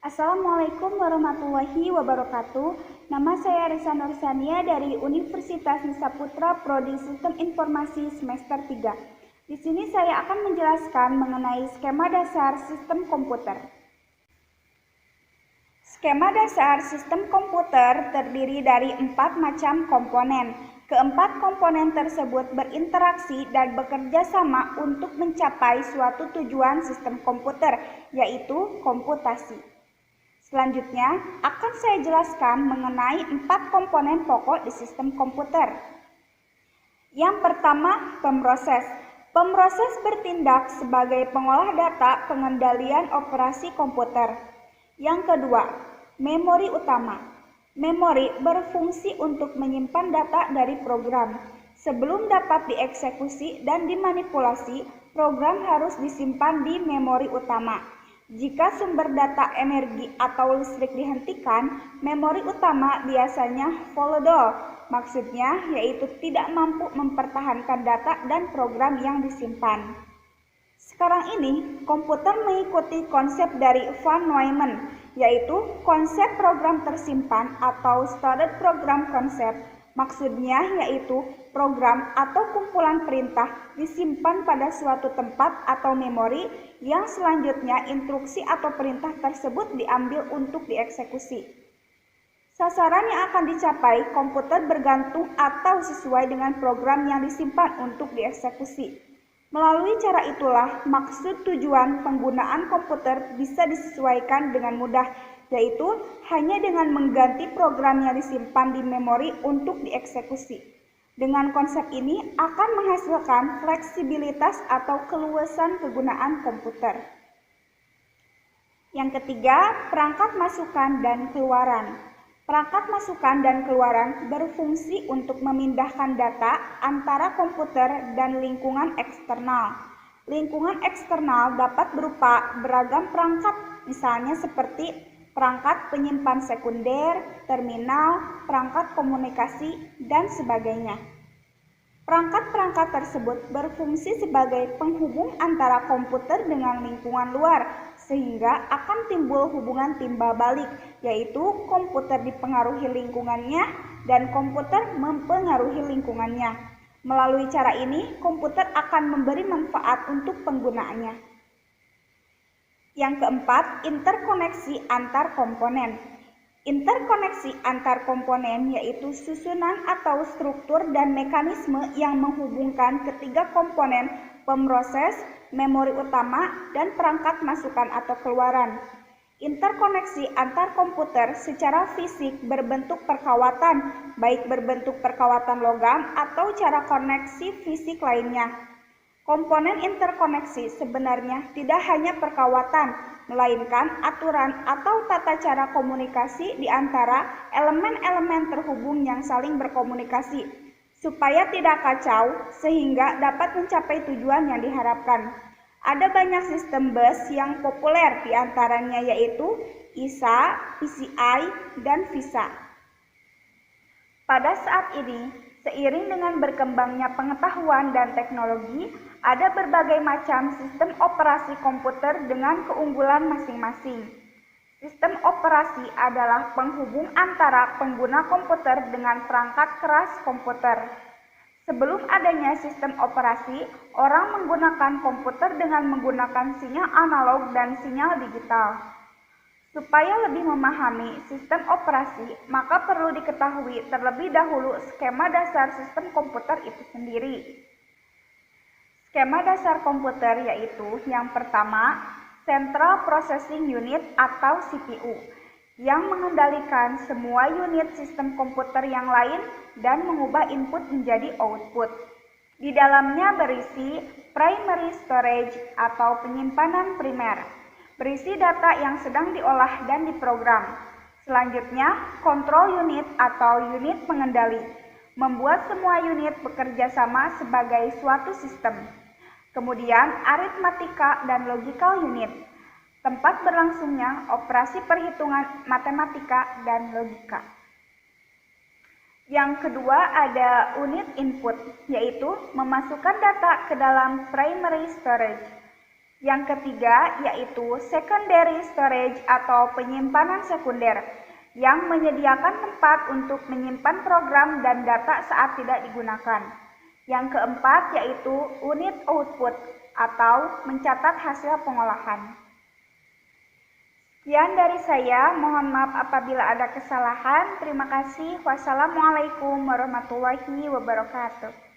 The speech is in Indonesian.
Assalamualaikum warahmatullahi wabarakatuh. Nama saya Risa Nursania dari Universitas Nisaputra Prodi Sistem Informasi semester 3. Di sini saya akan menjelaskan mengenai skema dasar sistem komputer. Skema dasar sistem komputer terdiri dari 4 macam komponen. Keempat komponen tersebut berinteraksi dan bekerja sama untuk mencapai suatu tujuan sistem komputer, yaitu komputasi. Selanjutnya, akan saya jelaskan mengenai 4 komponen pokok di sistem komputer. Yang pertama, pemroses. Pemroses bertindak sebagai pengolah data pengendalian operasi komputer. Yang kedua, memori utama. Memori berfungsi untuk menyimpan data dari program. Sebelum dapat dieksekusi dan dimanipulasi, program harus disimpan di memori utama. Jika sumber data energi atau listrik dihentikan, memori utama biasanya volatile, maksudnya yaitu tidak mampu mempertahankan data dan program yang disimpan. Sekarang ini, komputer mengikuti konsep dari Von Neumann, yaitu konsep program tersimpan atau stored program concept. Maksudnya yaitu program atau kumpulan perintah disimpan pada suatu tempat atau memori yang selanjutnya instruksi atau perintah tersebut diambil untuk dieksekusi. Sasaran yang akan dicapai komputer bergantung atau sesuai dengan program yang disimpan untuk dieksekusi. Melalui cara itulah maksud tujuan penggunaan komputer bisa disesuaikan dengan mudah, yaitu hanya dengan mengganti program yang disimpan di memori untuk dieksekusi. Dengan konsep ini akan menghasilkan fleksibilitas atau keluasan kegunaan komputer. Yang ketiga, perangkat masukan dan keluaran. Perangkat masukan dan keluaran berfungsi untuk memindahkan data antara komputer dan lingkungan eksternal. Lingkungan eksternal dapat berupa beragam perangkat, misalnya seperti perangkat penyimpan sekunder, terminal, perangkat komunikasi, dan sebagainya. Perangkat-perangkat tersebut berfungsi sebagai penghubung antara komputer dengan lingkungan luar, sehingga akan timbul hubungan timbal balik, yaitu komputer dipengaruhi lingkungannya dan komputer mempengaruhi lingkungannya. Melalui cara ini, komputer akan memberi manfaat untuk penggunaannya. Yang keempat, interkoneksi antar komponen. Interkoneksi antar komponen yaitu susunan atau struktur dan mekanisme yang menghubungkan ketiga komponen pemroses, memori utama, dan perangkat masukan atau keluaran. Interkoneksi antar komputer secara fisik berbentuk perkawatan, baik berbentuk perkawatan logam atau cara koneksi fisik lainnya. Komponen interkoneksi sebenarnya tidak hanya perkawatan, melainkan aturan atau tata cara komunikasi di antara elemen-elemen terhubung yang saling berkomunikasi, supaya tidak kacau sehingga dapat mencapai tujuan yang diharapkan. Ada banyak sistem bus yang populer, di antaranya yaitu ISA, PCI, dan VISA. Pada saat ini, seiring dengan berkembangnya pengetahuan dan teknologi, ada berbagai macam sistem operasi komputer dengan keunggulan masing-masing. Sistem operasi adalah penghubung antara pengguna komputer dengan perangkat keras komputer. Sebelum adanya sistem operasi, orang menggunakan komputer dengan menggunakan sinyal analog dan sinyal digital. Supaya lebih memahami sistem operasi, maka perlu diketahui terlebih dahulu skema dasar sistem komputer itu sendiri. Skema dasar komputer yaitu yang pertama, Central Processing Unit atau CPU, yang mengendalikan semua unit sistem komputer yang lain dan mengubah input menjadi output. Di dalamnya berisi primary storage atau penyimpanan primer, berisi data yang sedang diolah dan diprogram. Selanjutnya, control unit atau unit pengendali, membuat semua unit bekerja sama sebagai suatu sistem. Kemudian, aritmatika dan logical unit, tempat berlangsungnya operasi perhitungan matematika dan logika. Yang kedua ada unit input, yaitu memasukkan data ke dalam primary storage. Yang ketiga yaitu secondary storage atau penyimpanan sekunder yang menyediakan tempat untuk menyimpan program dan data saat tidak digunakan. Yang keempat yaitu unit output atau mencatat hasil pengolahan. Sekian dari saya, mohon maaf apabila ada kesalahan. Terima kasih. Wassalamualaikum warahmatullahi wabarakatuh.